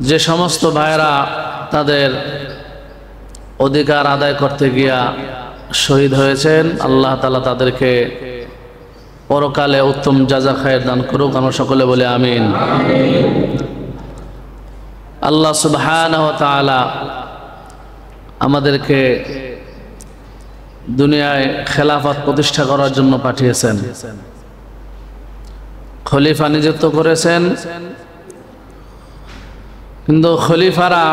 যে সমস্ত ভাইরা তাদের অধিকার আদায় করতে গিয়া শহীদ হয়েছেন, আল্লাহ তাআলা তাদেরকে পরকালে উত্তম জাযা খায়ের দান করুক। আমরা সকলে বলি আমিন। আল্লাহ সুবহানাহু ওয়া তাআলা আমাদেরকে দুনিয়ায় খেলাফত প্রতিষ্ঠা করার জন্য পাঠিয়েছেন, খলিফা নিযুক্ত করেছেন। কিন্তু খলিফারা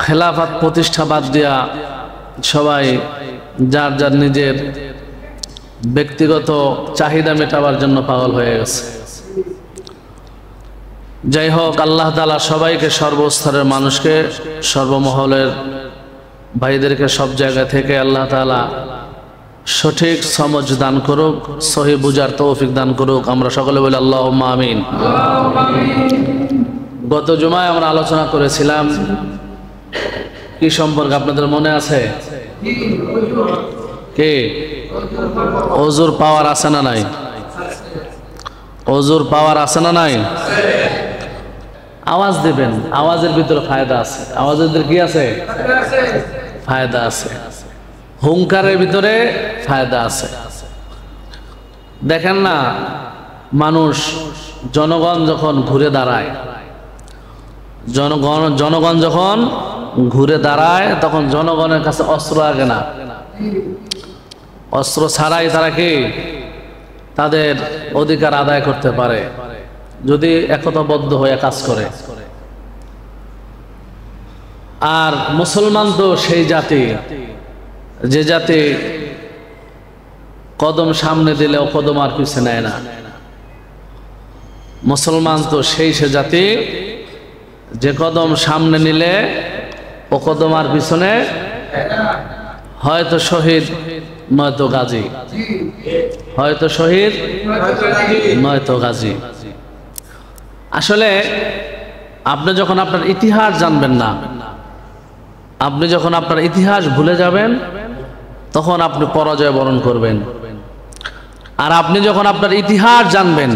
খেলাফত প্রতিষ্ঠা বাদ দিয়া সবাই যার যার নিজের ব্যক্তিগত চাহিদা মেটাবার জন্য পাগল হয়ে গেছে। যাই হোক, আল্লাহ তাআলা সবাইকে, সর্বস্তরের মানুষকে, সর্বমহলের ভাইদেরকে সব জায়গা থেকে আল্লাহ তাআলা সঠিক সমঝ দান করুক, সহি বুঝার তৌফিক দান করুক। আমরা সকলে বলি আল্লাহুম্মা আমিন। গত জুমায় আমরা আলোচনা করেছিলাম কি সম্পর্কে আপনাদের মনে আছে? কে ওযুর পাওয়ার আছে না নাই? ওযুর পাওয়ার আছে না নাই? আওয়াজ দিবেন, আওয়াজের ভিতরে ফায়দা আছে। আওয়াজের ভিতরে কি আছে? ফায়দা আছে। হুঙ্কারের ভিতরে ফায়দা আছে। দেখেন না, মানুষ, জনগণ যখন ঘুরে দাঁড়ায়, জনগণ যখন ঘুরে দাঁড়ায় তখন জনগণের কাছে অস্ত্র লাগে না। অস্ত্র ছাড়াই তারা কি তাদের অধিকার আদায় করতে পারে যদি একতাবদ্ধ হয়ে কাজ করে। আর মুসলমান তো সেই জাতি, যে জাতি কদম সামনে দিলেও কদম আর পিছে নেয় না। মুসলমান তো সেই সে জাতি যে কদম সামনে নিলে ও কদম আর পিছনে, হয়তো শহীদ নয়তো গাজী, হয়তো শহীদ নয়তো গাজী। আসলে আপনি যখন আপনার ইতিহাস জানবেন না, আপনি যখন আপনার ইতিহাস ভুলে যাবেন, তখন আপনি পরাজয় বরণ করবেন। আর আপনি যখন আপনার ইতিহাস জানবেন,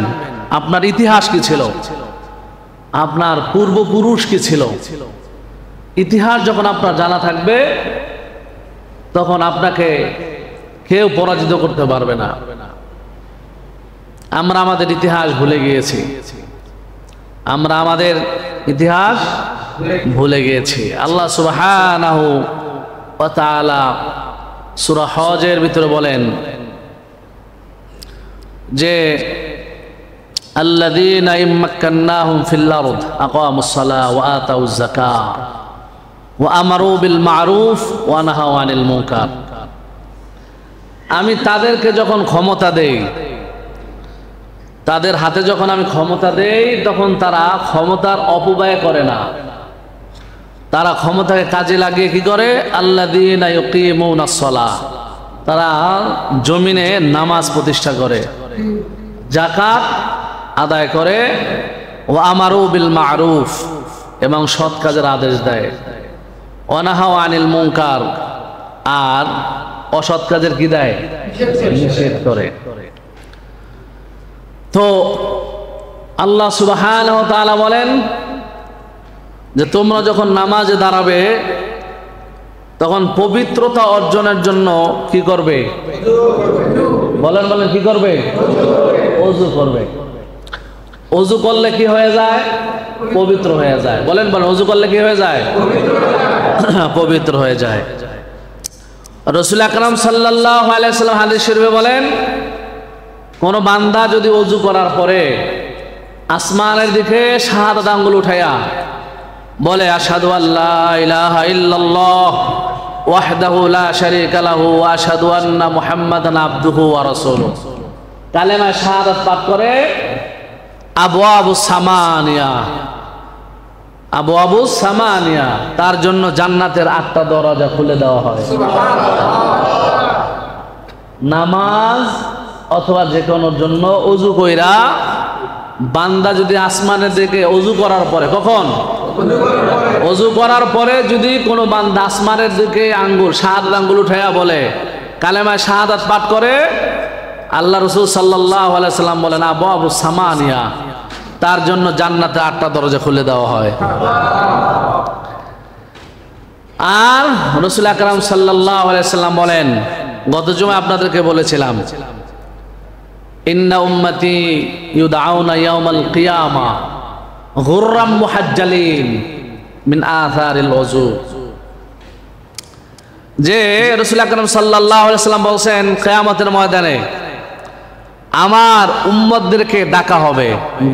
আপনার ইতিহাস কি ছিল, আপনার পূর্বপুরুষ কি ছিল, ইতিহাস যখন আপনার জানা থাকবে, তখন আপনাকে কেউ পরাজিত করতে পারবে না। আমরা আমাদের ইতিহাস ভুলে গিয়েছি, আমরা আমাদের ইতিহাস ভুলে গিয়েছি। আল্লাহ সুবহানাহু ওয়া তাআলা সূরা হজের ভিতরে বলেন যে আল্লাযীনা ইম্মাক্কান্নাহুম ফিল আরদ আকামুস সালাহ ওয়া আতাউয যাকাহ ওয়া আমারু বিল মা'রুফ ওয়া নাহাউ আনিল মুনকার। আমি তাদেরকে যখন ক্ষমতা দেই, তাদের হাতে যখন আমি ক্ষমতা দেই, তখন তারা ক্ষমতার অপব্যয় করে না। তারা ক্ষমতাকে কাজে লাগিয়ে কি করে? আল্লাযীনা ইউকিমুনাস সালাহ, তারা জমিনে নামাজ প্রতিষ্ঠা করে, যাকাত আদায় করে, ও আমারু বিল মা'রুফ, এবং সৎ কাজের আদেশ দেয়, ওয়া নাহাউ আনিল মুনকার, আর অসৎ কাজের কি দেয়? নিষেধ করে। তো আল্লাহ সুবহানাহু ওয়া তাআলা বলেন যে তোমরা যখন নামাজে দাঁড়াবে তখন পবিত্রতা অর্জনের জন্য কি করবে? বলেন বলেন কি করবে? ওযু করবে। ওযু করলে কি হয়ে যায়? পবিত্র হয়ে যায়। বলেন বলেন, ওযু করলে কি হয়ে যায়? পবিত্র হয়ে যায়। রাসূল আকরাম সাল্লাল্লাহু আলাইহি ওয়াসাল্লাম হাদিস শরীফে বলেন, কোন বান্দা যদি ওযু করার পরে আসমানের দিকে শাহাদাত আঙ্গুল উঠায়া বলে আশহাদু আল্লা ইলাহা ইল্লাল্লাহ ওয়াহদাহু লা শারীকা লাহু ওয়া আশহাদু আন্না মুহাম্মাদান আবদুহু ওয়া রাসূলুহু, কালেমা শাহাদাত পাঠ করে, আবওয়াবুস সামানিয়া, আবওয়াবুস সামানিয়া, তার জন্য জান্নাতের 8টা দরজা খুলে দেওয়া হয়। নামাজ অথবা যে কোনোর জন্য ওযু কইরা বান্দা যদি আসমানের দিকে ওযু করার পরে, কখন? ওযু করার পরে যদি কোনো বান্দা আসমানের দিকে শাহাদাত আঙ্গুল উঠাইয়া বলে, কালেমা শাহাদাত পাঠ করে, আল্লাহ রাসূল সাল্লাল্লাহু আলাইহি সাল্লাম বলেন আবওয়াবুস সামানিয়া, তার জন্য জান্নাতে 8টা দরজা খুলে দেওয়া হয়। আর রাসূল আকরাম সাল্লাল্লাহু আলাইহি সাল্লাম বলেন, গত জুমা আপনাদেরকে বলেছিলাম, ইন্না উম্মতি ইউদআউনা ইয়াওমাল কিয়ামা গুররাম মুহাজ্জালিন মিন আথারিল ওযু। যে রাসূল আকরাম সাল্লাল্লাহু আলাইহি সাল্লাম বলেন, কিয়ামতের ময়দানে আমার উম্মতদেরকে ডাকা হবে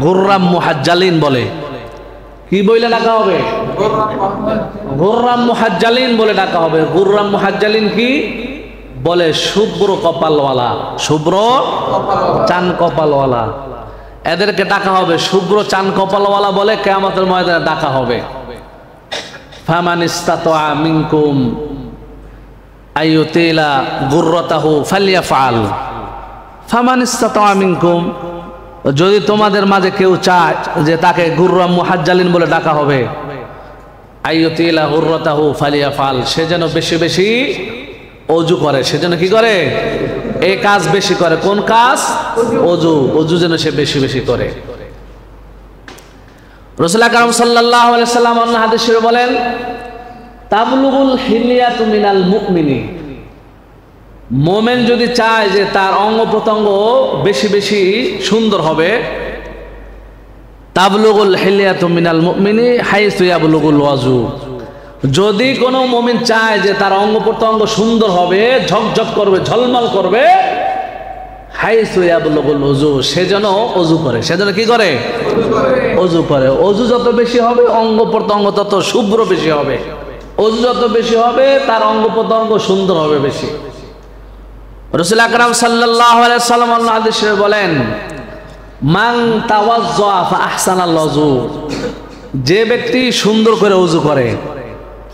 গুররাম মুহাজ্জালিন বলে। কি বলে ডাকা হবে? গুররাম মুহাজ্জালিন বলে ডাকা হবে। গুররাম মুহাজ্জালিন কি বলে? শুভ্র কপালওয়ালা, শুভ্র চান কপালওয়ালা। এদেরকে ডাকা হবে শুভ্র চান কপালওয়ালা বলে কিয়ামতের ময়দানে ডাকা হবে। ফামান ইসতাতা মিনকুম আইয়ুতিলা গুররাতাহু ফালইয়াফআল। ফামান ইসতাতা মিনকুম, যদি তোমাদের মাঝে কেউ চায় যে তাকে গুররাম মুহাজ্জালিন বলে ডাকা হবে, আইয়ুতিলা গুররাতাহু ফালইয়াফআল, সে যেন বেশি বেশি ওযু করে। সে যেন কি করে? এই কাজ বেশি করে। কোন কাজ? ওযু। ওযু যেন সে বেশি বেশি করে। রাসূল আকরাম সাল্লাল্লাহু আলাইহি সাল্লাম অন্য হাদিসে বলেন, তাবলুগুল হিলিয়াতু মিনাল মুমিনি, মোমেন যদি চায় যে তার অঙ্গ প্রত্যঙ্গ বেশি বেশি সুন্দর হবে, তাবলুগুল হিলিয়াতু মিনাল মুমিনি হাইসু ইয়াবলুগুল ওয়াজু, যদি কোনো মুমিন চায় যে তার অঙ্গ প্রত্যঙ্গ সুন্দর হবে, ঝকঝক করবে, ঝলমল করবে, হাইসু ইয়াবলুগুল ওযু, সে যেন ওযু করে। সে যেন কি করে? ওযু করে। ওযু যত বেশি হবে অঙ্গ প্রত্যঙ্গ তত শুভ্র বেশি হবে। ওযু যত বেশি হবে তার অঙ্গ প্রত্যঙ্গ সুন্দর হবে বেশি। রাসূল আকরাম সাল্লাল্লাহু আলাইহি সাল্লাম অন্য হাদিসে বলেন, মান তাওয়াজ্জা ফা আহসানাল ওযু, যে ব্যক্তি সুন্দর করে ওযু করে,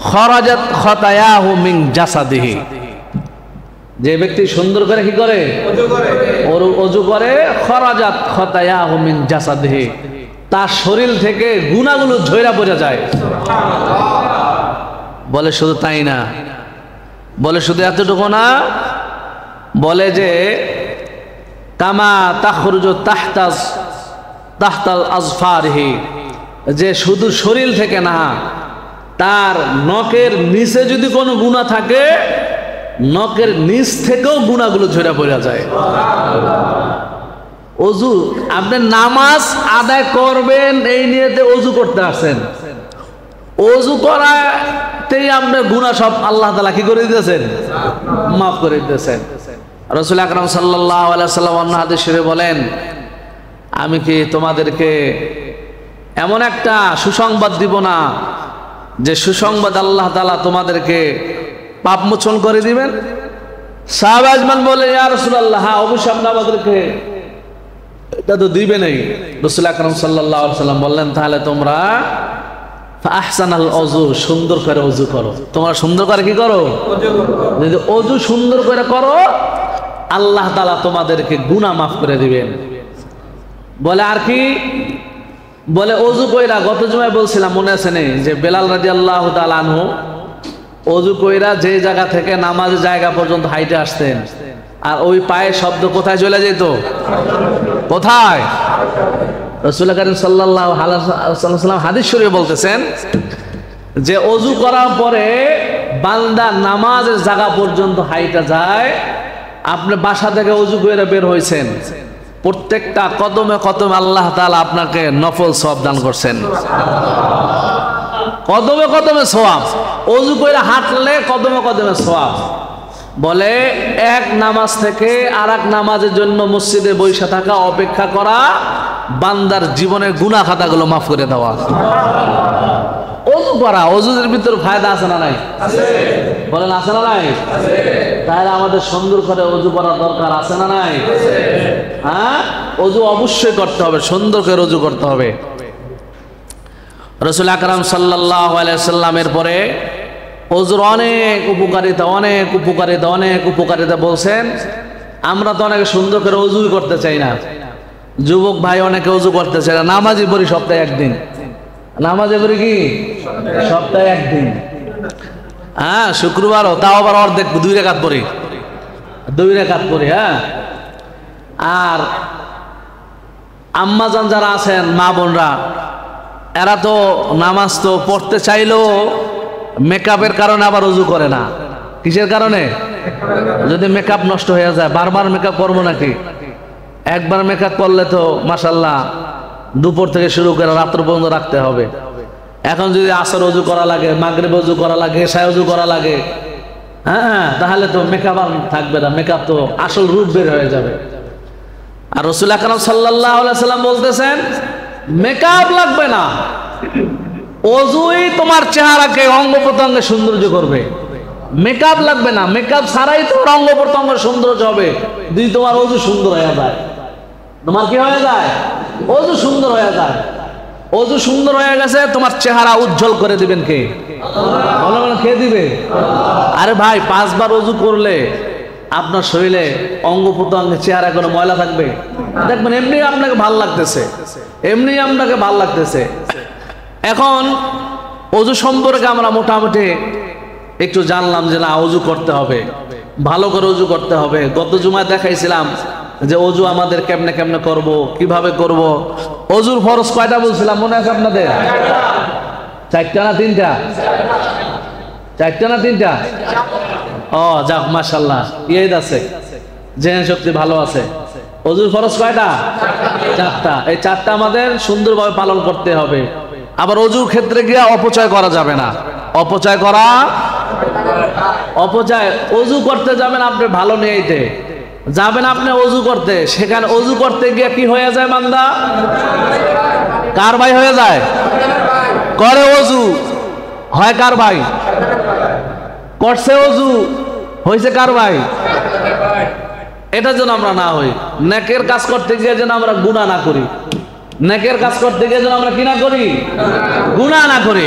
খরাজাত খতায়াহু মিন জাসাদিহি, যে ব্যক্তি সুন্দর করে কি করে? ওযু করে, খরাজাত খতায়াহু মিন জাসাদিহি, তার শরীর থেকে গুনাহগুলো ঝইরা পড়ে যায়। বলে শুধু তাই না, বলে শুধু এতটুকু না, বলে যে কামা তাখরুজু তাহতাল আজফারিহি, যে শুধু শরীর থেকে না, তার নখের নিচে যদি কোনো গুনাহ থাকে, নখের নিচ থেকেও গুনাহগুলো ঝরে পড়ে যায়। ওযু, আপনি নামাজ আদায় করবেন এই নিয়তে ওযু করতে আসেন, ওযু করাতেই আপনার গুনাহ সব আল্লাহ তাআলা কি করে দিতেছেন? মাফ করে দিতেছেন। রাসূল আকরাম সাল্লাল্লাহু আলাইহি সাল্লাম অন্য হাদিসে বলেন, আমি কি তোমাদেরকে এমন একটা সুসংবাদ দিব না যে সুসংবাদ আল্লাহ তাআলা তোমাদেরকে পাপ মোচন করে দিবেন? সাহাবা আজমান বলে, ইয়া রাসূলুল্লাহ, হ্যাঁ অবশ্যই আপনি আমাদেরকে এটা তো দিবেনই। রাসূল আকরাম সাল্লাল্লাহু আলাইহি সাল্লাম বললেন, তাহলে তোমরা আহসানাল ওযু, সুন্দর করে ওযু করো। তোমরা সুন্দর করে কি করো? যদি ওযু সুন্দর করে করো, আল্লাহ তাআলা তোমাদেরকে গুনাহ মাফ করে দিবেন। বলে আর কি? বলে ওযু কইরা, গত জুমায় বলছিলাম মনে আছে নেই, যে বেলাল রাদিয়াল্লাহু তাআলা আনহু ওযু কইরা যে জায়গা থেকে নামাজের জায়গা পর্যন্ত হাইটে আসতেন, আর ওই পায়ের শব্দ কোথায় চলে যেত? কোথায়? রাসূল কারীম সাল্লাল্লাহু আলাইহি ওয়াসাল্লাম হাদিস শরীফে বলতেছেন যে ওযু করার পরে বান্দা নামাজের জায়গা পর্যন্ত হাইটা যায়। আপনি বাসা থেকে ওযু করে বের হয়েছেন, প্রত্যেকটা কদমে কদমে আল্লাহ তাআলা আপনাকে নফল সওয়াব দান করছেন। কদমে কদমে সওয়াব, ওযু করে হাঁটলে কদমে কদমে সওয়াব। বলে এক নামাজ থেকে আরেক নামাজের জন্য মসজিদে বসে থাকা, অপেক্ষা করা, বান্দার জীবনের গুনাহ খাতাগুলো মাফ করে দেওয়া। ওযু করা, ওযুর ভিতর ফায়দা আছে না নাই? বলেন আছে না নাই? তাহলে আমাদের সুন্দর করে ওযু করা দরকার, আছে না নাই? হ্যাঁ, ওযু অবশ্যই করতে হবে, সুন্দর করে ওযু করতে হবে। রাসূল আকরাম সাল্লাল্লাহু আলাইহি সাল্লামের পরে ওযুর অনেক উপকারিতা, অনেক উপকারিতা, অনেক উপকারিতা বলছেন। আমরা তো অনেকে সুন্দর করে ওযুই করতে চাই না। যুবক ভাই অনেকে ওযু করতে চায় না। নামাজই পড়ি সপ্তাহে একদিন, নামাজে পড়ি কি সপ্তাহে একদিন, হ্যাঁ শুক্রবারও, তাও আবার অর্ধেক 2 রাকাত পড়ি, 2 রাকাত পড়ি। হ্যাঁ, আর আম্মাজান যারা আছেন মা বোনরা, এরা তো নামাজ তো পড়তে চাইলেও মেকআপের কারণে আবার ওযু করে না। কিসের কারণে? যদি মেকআপ নষ্ট হয়ে যায়, বারবার মেকআপ করবো নাকি? একবার মেকআপ করলে তো মাশাআল্লাহ দুপুর থেকে শুরু করে রাত্র পর্যন্ত রাখতে হবে। এখন যদি আসর ওযু করা লাগে, মাগরিব ওযু করা লাগে, এশায় ওযু করা লাগে, হ্যাঁ, তাহলে তো মেকআপ আর থাকবে না, মেকআপ তো আসল রূপ বের হয়ে যাবে। আর রাসূল আকরাম সাল্লাল্লাহু আলাইহি সাল্লাম বলতেছেন মেকআপ লাগবে না, ওযুই তোমার চেহারাকে অঙ্গ প্রত্যঙ্গে সৌন্দর্য করবে। মেকআপ লাগবে না, মেকআপ ছাড়াই তোমার অঙ্গ প্রত্যঙ্গ সৌন্দর্য হবে। যদি তোমার ওযু সুন্দর হয়ে যায়, তোমার কি হয়ে যায়? ওযু সুন্দর হয়ে যায়। ওযু সুন্দর হয়ে গেছে, তোমার চেহারা উজ্জ্বল করে দিবেন কে? বলো বলো, কে দিবে? আরে ভাই, 5 বার ওযু করলে আপনার শরীরে অঙ্গ প্রত্যঙ্গে চেহারা কোনো ময়লা থাকবে? দেখবেন এমনি আপনাকে ভাল লাগতেছে, এমনি আপনাকে ভাল লাগতেছে। এখন ওযু সম্পর্কে আমরা মোটামুটি একটু জানলাম যে না, ওযু করতে হবে, ভালো করে ওযু করতে হবে। গত জুমায় দেখাইছিলাম যে ওযু আমাদের কেমনে কেমনে করব, কিভাবে করব। ওযুর ফরজ কয়টা বলছিলাম, মনে আছে আপনাদের? 4টা না 3টা? 4টা না 3টা? ও যাক, মাশাআল্লাহ, ঈদ আছে, জেন শক্তি ভালো আছে। ওযুর ফরজ কয়টা? 4টা। এই 4টা আমাদের সুন্দরভাবে পালন করতে হবে। আবার ওযুর ক্ষেত্রে গিয়ে অপচয় করা যাবে না। অপচয় করা, অপচয়, ওযু করতে যাবেন আপনি ভালো নিয়েতে, যাবেন আপনি ওযু করতে, সেখানে ওযু করতে গিয়ে কি হয়ে যায় বান্দা? কার ভাই হয়ে যায়? করে ওযু হয় কার ভাই? করছে ওযু, হয়েছে কার ভাই? এটা যেন আমরা না হই। নেকের কাজ করতে গিয়ে যেন আমরা গুনাহ না করি। নেকের কাজ করতে গিয়ে যেন আমরা কি না করি? গুনাহ না করি।